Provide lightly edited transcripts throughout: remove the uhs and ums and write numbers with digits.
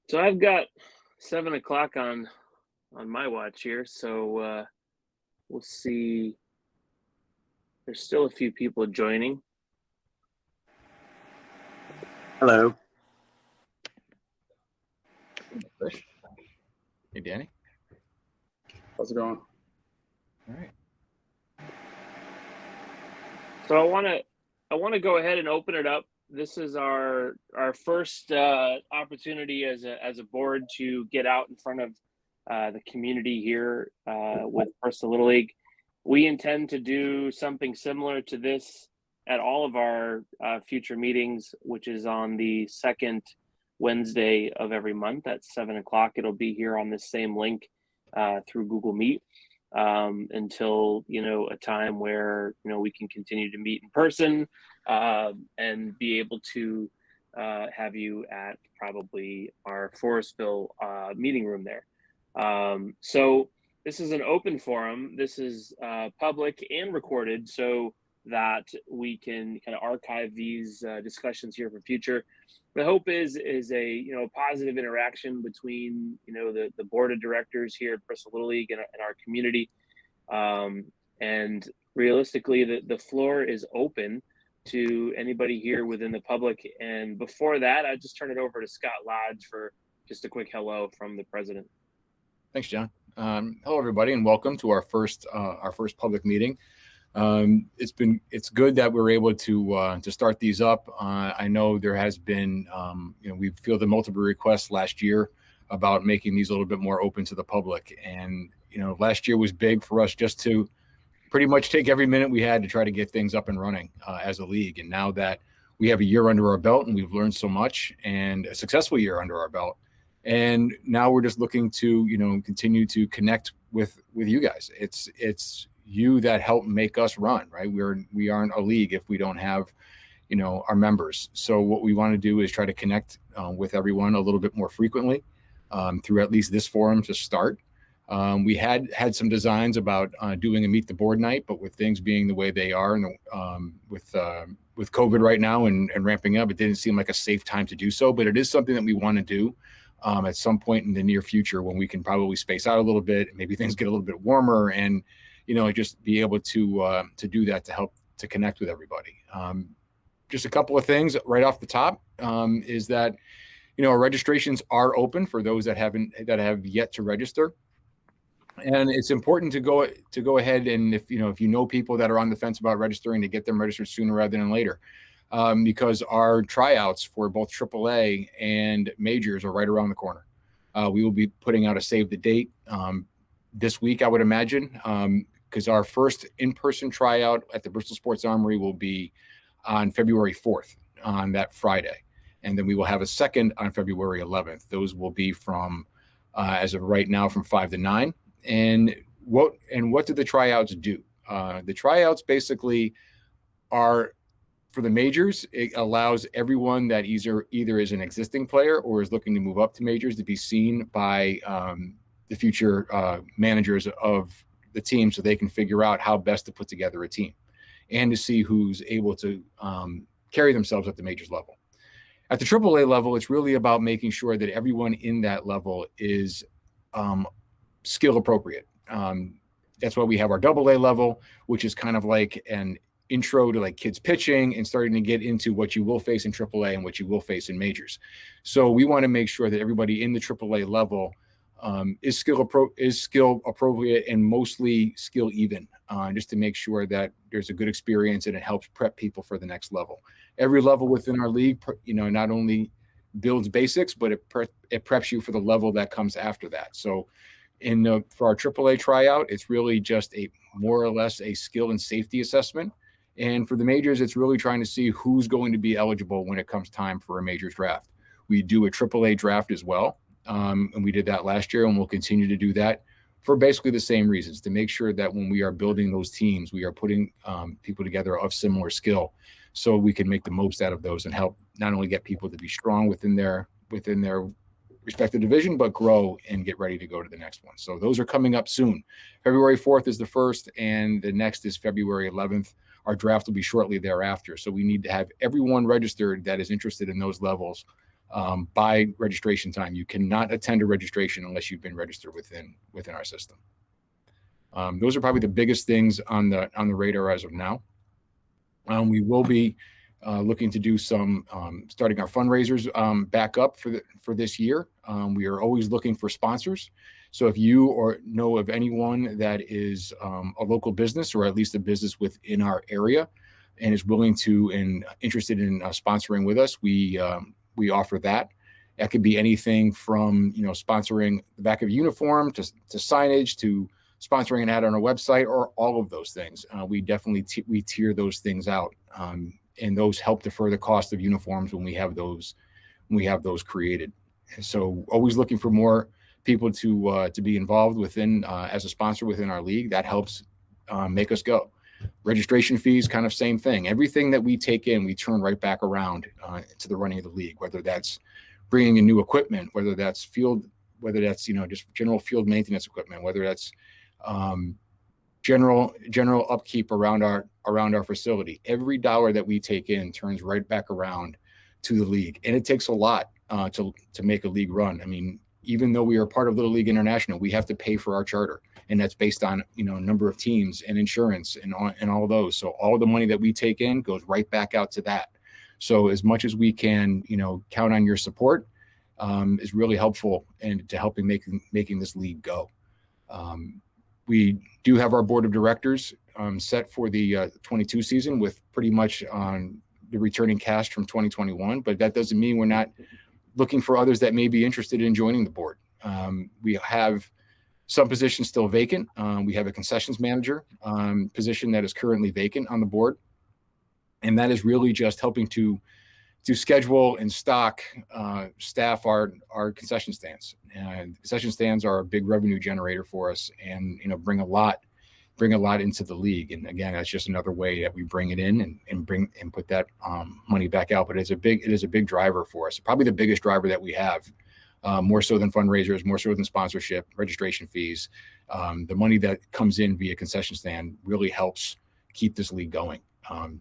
So I've got 7 o'clock on my watch here. We'll see. There's still a few people joining. Hello. Fish. Hey, Danny. How's it going? All right. So I want to go ahead and open it up. This is our first opportunity as a board to get out in front of the community here with Bristol Little League. We intend to do something similar to this at all of our future meetings, which is on the second Wednesday of every month at 7 o'clock. It'll be here on this same link through Google Meet until a time where we can continue to meet in person and be able to have you at probably our Forestville meeting room there. So this is an open forum. This is public and recorded so that we can kind of archive these discussions here for future. The hope is a positive interaction between the board of directors here at Bristol Little League and our community. And realistically, the floor is open to anybody here within the public. And before that, I just turn it over to Scott Lodge for just a quick hello from the president. Thanks, John. Hello, everybody, and welcome to our first public meeting. It's good that we're able to start these up. I know there has been we fielded multiple requests last year about making these a little bit more open to the public, and last year was big for us just to pretty much take every minute we had to try to get things up and running as a league. And now that we have a year under our belt and we've learned so much, and a successful year under our belt, and now we're just looking to continue to connect with you guys. It's you that help make us run, right? We aren't a league if we don't have our members. So what we want to do is try to connect with everyone a little bit more frequently through at least this forum to start. We had some designs about doing a meet the board night, but with things being the way they are, and with COVID right now and ramping up, it didn't seem like a safe time to do so. But it is something that we want to do at some point in the near future when we can probably space out a little bit, maybe things get a little bit warmer, and just be able to do that to help to connect with everybody. Just a couple of things right off the top is that our registrations are open for those that have yet to register. And it's important to go ahead and if you know people that are on the fence about registering, to get them registered sooner rather than later, because our tryouts for both AAA and majors are right around the corner. We will be putting out a save the date this week, I would imagine, because our first in-person tryout at the Bristol Sports Armory will be on February 4th, on that Friday, and then we will have a second on February 11th. Those will be from as of right now from 5 to 9. And what do the tryouts do? The tryouts basically are for the majors. It allows everyone that either is an existing player or is looking to move up to majors to be seen by the future managers of the team, so they can figure out how best to put together a team and to see who's able to carry themselves at the majors level. At the AAA level, it's really about making sure that everyone in that level is skill appropriate. That's why we have our AA level, which is kind of like an intro to like kids pitching and starting to get into what you will face in AAA and what you will face in majors. So we want to make sure that everybody in the AAA level is skill appropriate and mostly skill even, just to make sure that there's a good experience and it helps prep people for the next level. Every level within our league, not only builds basics, but it preps you for the level that comes after that. So for our AAA tryout, it's really just a more or less a skill and safety assessment. And for the majors, it's really trying to see who's going to be eligible when it comes time for a majors draft. We do a AAA draft as well. And we did that last year, and we'll continue to do that for basically the same reasons, to make sure that when we are building those teams, we are putting people together of similar skill, so we can make the most out of those and help not only get people to be strong within their respective division, but grow and get ready to go to the next one. So those are coming up soon. February 4th is the first, and the next is February 11th. Our draft will be shortly thereafter. So we need to have everyone registered that is interested in those levels by registration time. You cannot attend a registration unless you've been registered within our system. Those are probably the biggest things on the radar as of now. We will be looking to do some starting our fundraisers back up for this year. We are always looking for sponsors. So if you know of anyone that is a local business, or at least a business within our area, and is willing to and interested in sponsoring with us, we offer that. That could be anything from sponsoring the back of a uniform to signage to sponsoring an ad on our website, or all of those things. We definitely we tier those things out, and those help defer the cost of uniforms when we have those created. And so always looking for more people to be involved within as a sponsor within our league. That helps make us go. Registration fees, kind of same thing. Everything that we take in, we turn right back around to the running of the league, whether that's bringing in new equipment, whether that's just general field maintenance equipment, whether that's general upkeep around our facility. Every dollar that we take in turns right back around to the league, and it takes a lot to make a league run. I mean, even though we are part of Little League International, we have to pay for our charter, and that's based on number of teams and insurance and all those. So all the money that we take in goes right back out to that. So as much as we can, count on your support is really helpful and to helping making this league go. We do have our board of directors set for the 22 season with pretty much on the returning cast from 2021, but that doesn't mean we're not looking for others that may be interested in joining the board. We have some positions still vacant. We have a concessions manager position that is currently vacant on the board, and that is really just helping to schedule and staff our concession stands. And concession stands are a big revenue generator for us, and bring a lot into the league. And again, that's just another way that we bring it in and put that money back out. But it is a big driver for us. Probably the biggest driver that we have, more so than fundraisers, more so than sponsorship, registration fees. The money that comes in via concession stand really helps keep this league going.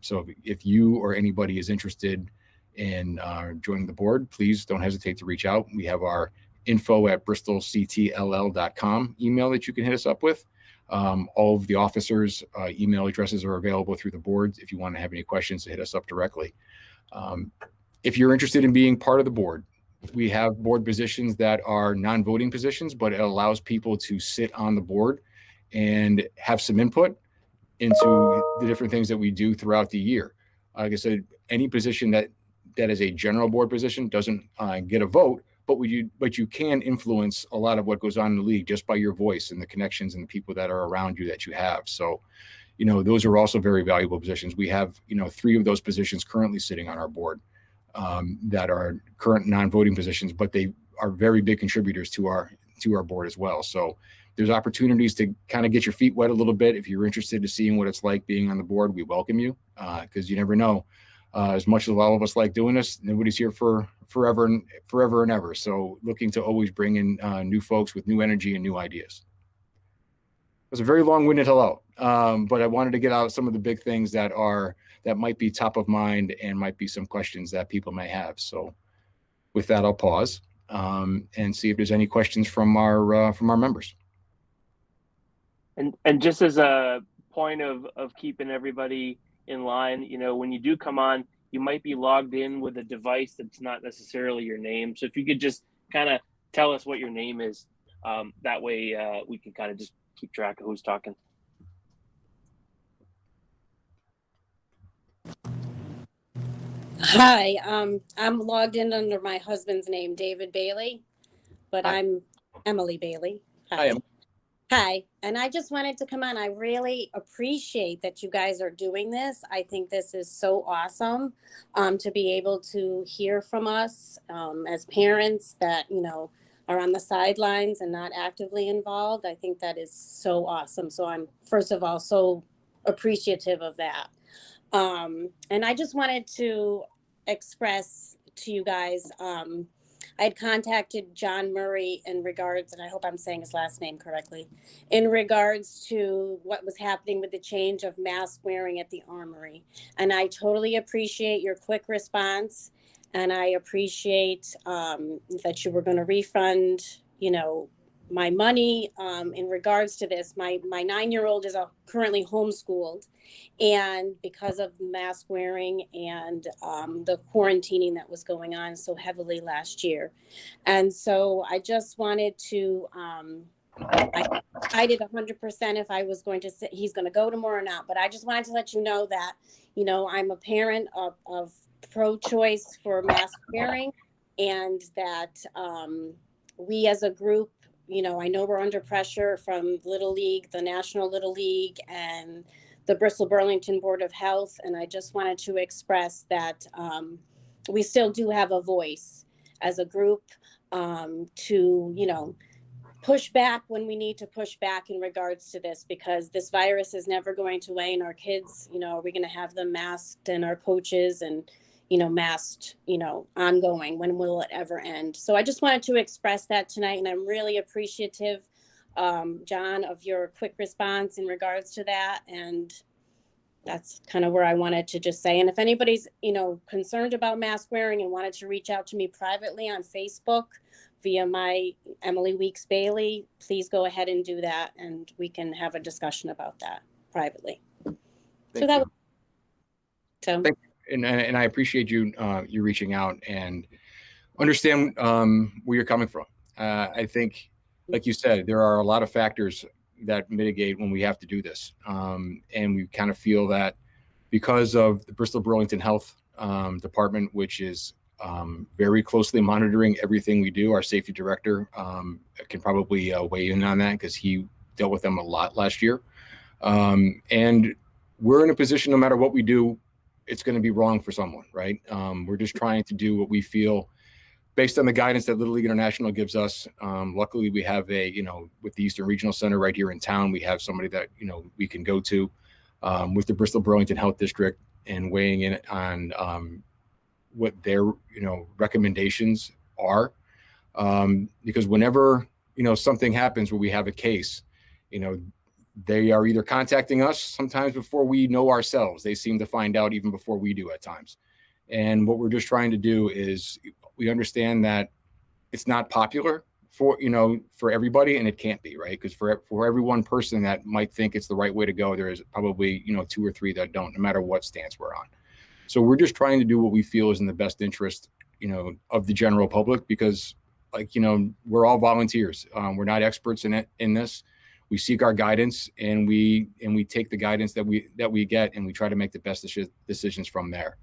So if you or anybody is interested in joining the board, please don't hesitate to reach out. We have our info@bristolctll.com email that you can hit us up with. All of the officers' email addresses are available through the board if you want to have any questions to hit us up directly. If you're interested in being part of the board, we have board positions that are non-voting positions, but it allows people to sit on the board and have some input into the different things that we do throughout the year. Like I said, any position that is a general board position doesn't get a vote, but you can influence a lot of what goes on in the league just by your voice and the connections and the people that are around you that you have. So, those are also very valuable positions. We have, 3 of those positions currently sitting on our board that are current non-voting positions, but they are very big contributors to our board as well. So there's opportunities to kind of get your feet wet a little bit. If you're interested in seeing what it's like being on the board, we welcome you because you never know. As much as all of us like doing this, nobody's here for forever and ever. So looking to always bring in new folks with new energy and new ideas. It was a very long-winded hello, but I wanted to get out some of the big things that might be top of mind and might be some questions that people may have. So with that, I'll pause and see if there's any questions from our members. And just as a point of keeping everybody in line, when you do come on, you might be logged in with a device that's not necessarily your name. So if you could just kind of tell us what your name is, that way we can kind of just keep track of who's talking. Hi, I'm logged in under my husband's name, David Bailey, but Hi. I'm Emily Bailey. Hi. Hi, and I just wanted to come on. I really appreciate that you guys are doing this. I think this is so awesome to be able to hear from us as parents that, are on the sidelines and not actively involved. I think that is so awesome. So I'm, first of all, so appreciative of that. And I just wanted to express to you guys, I had contacted John Murray in regards, and I hope I'm saying his last name correctly, in regards to what was happening with the change of mask wearing at the Armory. And I totally appreciate your quick response. and I appreciate that you were going to refund, my money in regards to this. My 9-year-old is currently homeschooled, and because of mask wearing and the quarantining that was going on so heavily last year. And so I just wanted to, I did 100% if I was going to say he's going to go tomorrow or not, but I just wanted to let you know that, I'm a parent of pro-choice for mask wearing, and that we as a group, I know we're under pressure from Little League, the National Little League, and the Bristol Burlington Board of Health. And I just wanted to express that we still do have a voice as a group to, push back when we need to push back in regards to this, because this virus is never going to wane. Our kids, are we going to have them masked, and our coaches and, masked, ongoing? When will it ever end? So I just wanted to express that tonight. And I'm really appreciative, John, of your quick response in regards to that. And that's kind of where I wanted to just say. And if anybody's, concerned about mask wearing and wanted to reach out to me privately on Facebook via my Emily Weeks Bailey, please go ahead and do that, and we can have a discussion about that privately. Thank you. And I appreciate you reaching out and understand where you're coming from. I think, like you said, there are a lot of factors that mitigate when we have to do this, and we kind of feel that because of the Bristol Burlington Health Department, which is very closely monitoring everything we do. Our safety director can probably weigh in on that, because he dealt with them a lot last year. And we're in a position, no matter what we do, it's going to be wrong for someone, right? We're just trying to do what we feel based on the guidance that Little League International gives us. Luckily, we have with the Eastern Regional Center right here in town, we have somebody that, we can go to with the Bristol Burlington Health District, and weighing in on what their recommendations are, because whenever something happens where we have a case, they are either contacting us sometimes before we know ourselves. They seem to find out even before we do at times. And what we're just trying to do is, we understand that it's not popular for everybody, and it can't be, right? Because for every one person that might think it's the right way to go, there is probably 2 or 3 that don't, no matter what stance we're on. So we're just trying to do what we feel is in the best interest, of the general public, because we're all volunteers. We're not experts in this. We seek our guidance, and we take the guidance that we get, and we try to make the best decisions from there.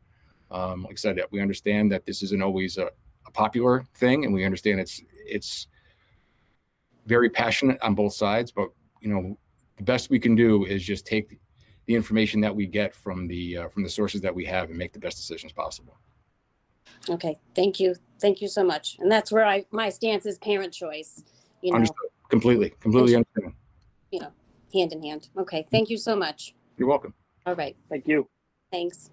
Like I said, we understand that this isn't always a popular thing, and we understand it's very passionate on both sides, but the best we can do is just take the information that we get from the sources that we have and make the best decisions possible. Okay, thank you so much. And that's where my stance is parent choice. Understood. Completely understand. Hand in hand. Okay, thank you so much. You're welcome. All right. Thank you. Thanks.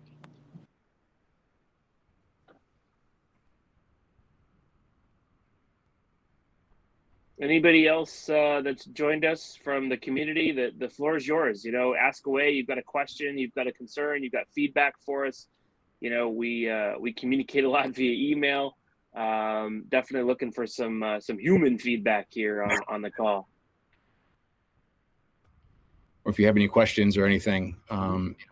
Anybody else that's joined us from the community? The floor is yours. Ask away. You've got a question, you've got a concern, you've got feedback for us. We communicate a lot via email. Definitely looking for some human feedback here on the call. Or if you have any questions or anything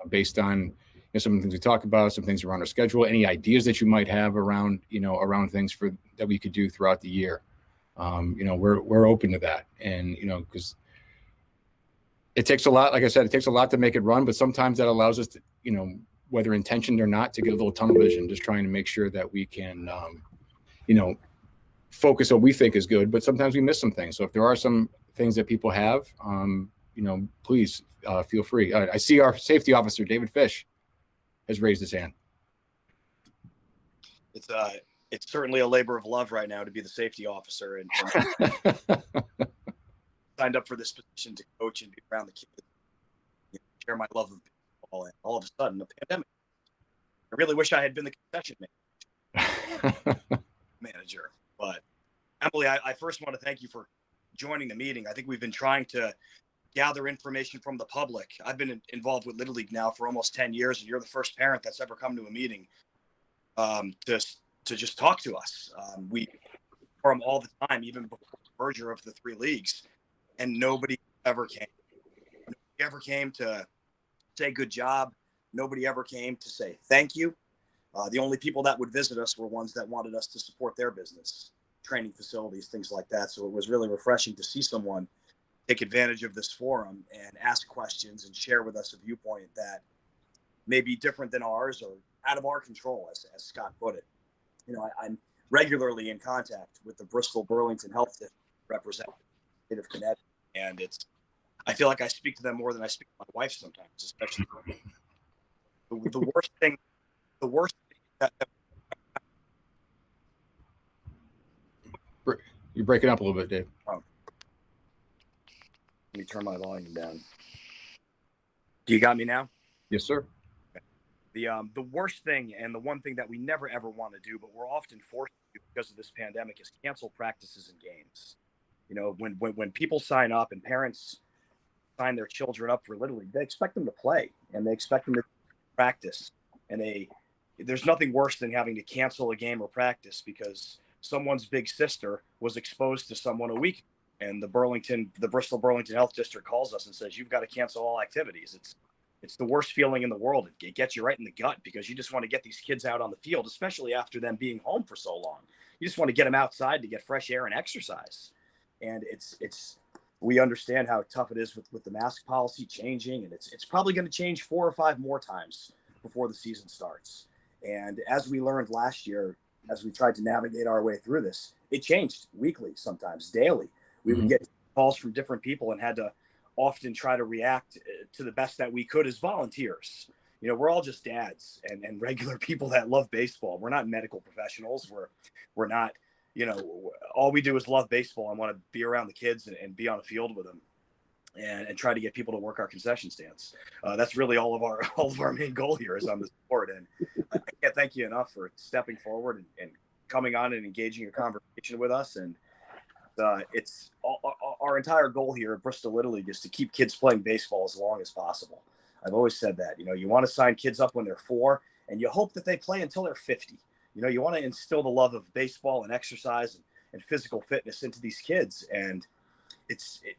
based on some of the things we talk about, some things around our schedule, any ideas that you might have around around things that we could do throughout the year. We're open to that, and because it takes a lot. Like I said, it takes a lot to make it run, but sometimes that allows us to, whether intentioned or not, to get a little tunnel vision, just trying to make sure that we can, focus on what we think is good. But sometimes we miss some things. So if there are some things that people have, please feel free. I see our safety officer, David Fish, has raised his hand. It's certainly a labor of love right now to be the safety officer, and signed up for this position to coach and be around the kids, share my love of baseball, and all of a sudden, a pandemic. I really wish I had been the concession manager. But Emily, I first want to thank you for joining the meeting. I think we've been trying to gather information from the public. I've been involved with Little League now for almost 10 years, and you're the first parent that's ever come to a meeting to to just talk to us. We forum all the time, even before the merger of the three leagues, and nobody ever came. Nobody ever came to say good job. Nobody ever came to say thank you. The only people that would visit us were ones that wanted us to support their business, training facilities, things like that. So it was really refreshing to see someone take advantage of this forum and ask questions and share with us a viewpoint that may be different than ours or out of our control, as Scott put it. You know, I'm regularly in contact with the Bristol Burlington Health District representative of Connecticut, and I feel like I speak to them more than I speak to my wife sometimes, especially the worst thing that You're breaking up a little bit, Dave. let me turn my volume down. Do you got me now? Yes, sir. The worst thing, and the one thing that we never ever want to do, but we're often forced to because of this pandemic, is cancel practices and games. You know, when people sign up and parents sign their children up for Little League, they expect them to play and they expect them to practice. And there's nothing worse than having to cancel a game or practice because someone's big sister was exposed to someone a week, and the Bristol Burlington Health District calls us and says, you've got to cancel all activities. It's the worst feeling in the world. It gets you right in the gut because you just want to get these kids out on the field, especially after them being home for so long. You just want to get them outside to get fresh air and exercise. And we understand how tough it is with the mask policy changing, and it's probably going to change 4 or 5 more times before the season starts. And as we learned last year, as we tried to navigate our way through this, it changed weekly, sometimes daily. We would get calls from different people and had to often try to react to the best that we could as volunteers. You know, we're all just dads and regular people that love baseball. We're not medical professionals. We're not, you know, all we do is love baseball and want to be around the kids and be on a field with them and try to get people to work our concession stands. That's really all of our main goal here is on this board. And I can't thank you enough for stepping forward and coming on and engaging a conversation with us. And it's our entire goal here at Bristol Little League is to keep kids playing baseball as long as possible. I've always said that, you know, you want to sign kids up when they're 4 and you hope that they play until they're 50. You know, you want to instill the love of baseball and exercise and physical fitness into these kids. And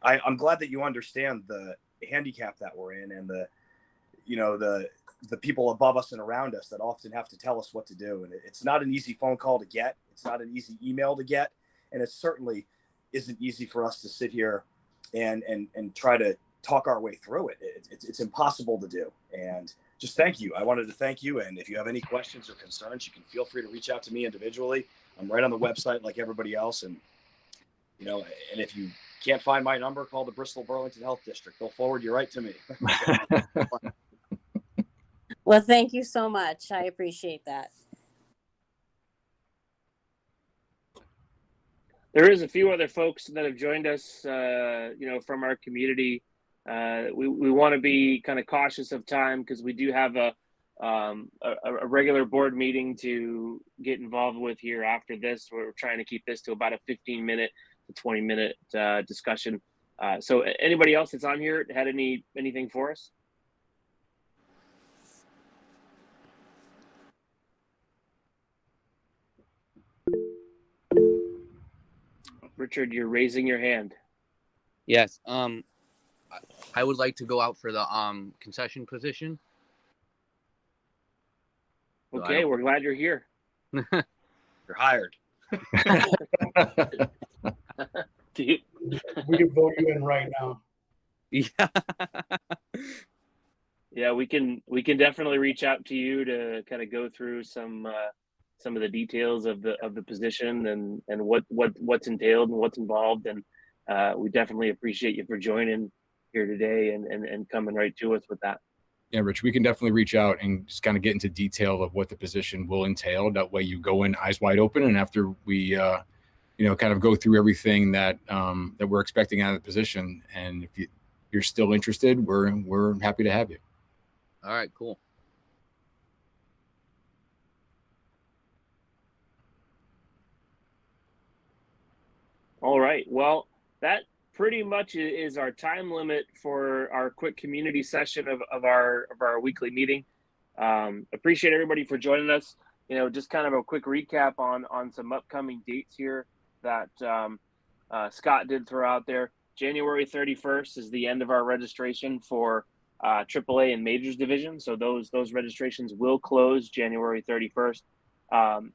I'm glad that you understand the handicap that we're in and the people above us and around us that often have to tell us what to do. And it's not an easy phone call to get. It's not an easy email to get. And it certainly isn't easy for us to sit here and try to talk our way through it. It's impossible to do. And just thank you. I wanted to thank you. And if you have any questions or concerns, you can feel free to reach out to me individually. I'm right on the website like everybody else. And, you know, and if you can't find my number, call the Bristol Burlington Health District. They'll forward you right to me. Well, thank you so much. I appreciate that. There is a few other folks that have joined us, you know, from our community. We want to be kind of cautious of time because we do have a regular board meeting to get involved with here after this. We're trying to keep this to about a 15-minute to 20-minute discussion. So anybody else that's on here had anything for us? Richard, you're raising your hand. Yes. I would like to go out for the concession position. Okay, we're glad you're here. You're hired. We can vote you in right now. Yeah. Yeah, we can definitely reach out to you to kind of go through some of the details of the position and what's entailed and what's involved. And we definitely appreciate you for joining here today and coming right to us with that. Yeah, Rich, we can definitely reach out and just kind of get into detail of what the position will entail. That way you go in eyes wide open. And after we, kind of go through everything that we're expecting out of the position. And if you're still interested, we're happy to have you. All right, cool. All right. Well, that pretty much is our time limit for our quick community session of our weekly meeting. Appreciate everybody for joining us. just kind of a quick recap on some upcoming dates here that Scott did throw out there. January 31st is the end of our registration for AAA and Majors division. So those registrations will close January 31st.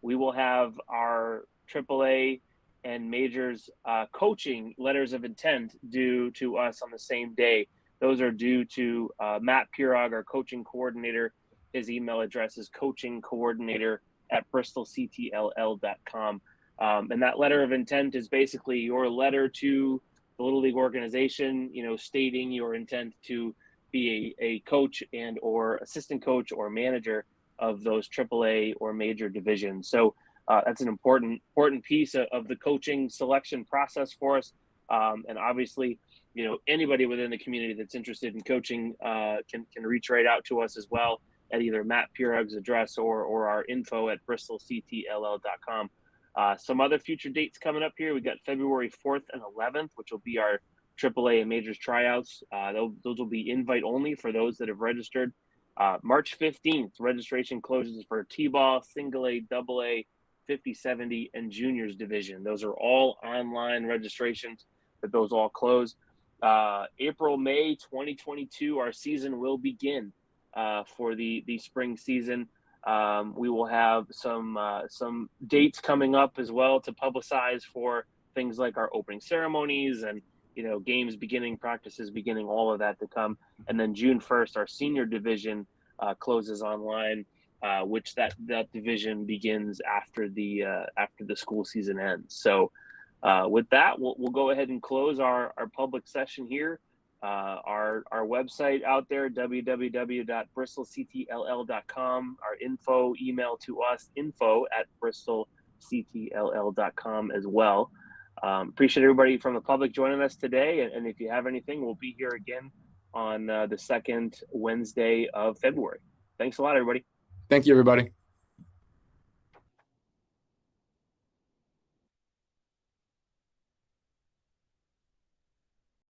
We will have our AAA and Majors coaching letters of intent due to us on the same day. Those are due to Matt Pirog, our coaching coordinator. His email address is coachingcoordinator@bristolctll.com. And that letter of intent is basically your letter to the Little League organization, stating your intent to be a coach and or assistant coach or manager of those AAA or major divisions. So that's an important piece of the coaching selection process for us. And obviously, anybody within the community that's interested in coaching can reach right out to us as well at either Matt Pirog's address or our info at bristolctll.com. Some other future dates coming up here. We got February 4th and 11th, which will be our AAA and Majors tryouts. Those will be invite only for those that have registered. March 15th, registration closes for T-ball, single A, double A, 50-70, and juniors division. Those are all online registrations, but those all close. April, May 2022, our season will begin for the spring season. We will have some dates coming up as well to publicize for things like our opening ceremonies and games beginning, practices beginning, all of that to come. And then June 1st, our senior division closes online, which that division begins after the school season ends. So with that, we'll go ahead and close our public session here. Our website out there, www.bristolctll.com. Our info email to us, info@bristolctll.com as well. Appreciate everybody from the public joining us today. And if you have anything, we'll be here again on the second Wednesday of February. Thanks a lot, everybody. Thank you, everybody.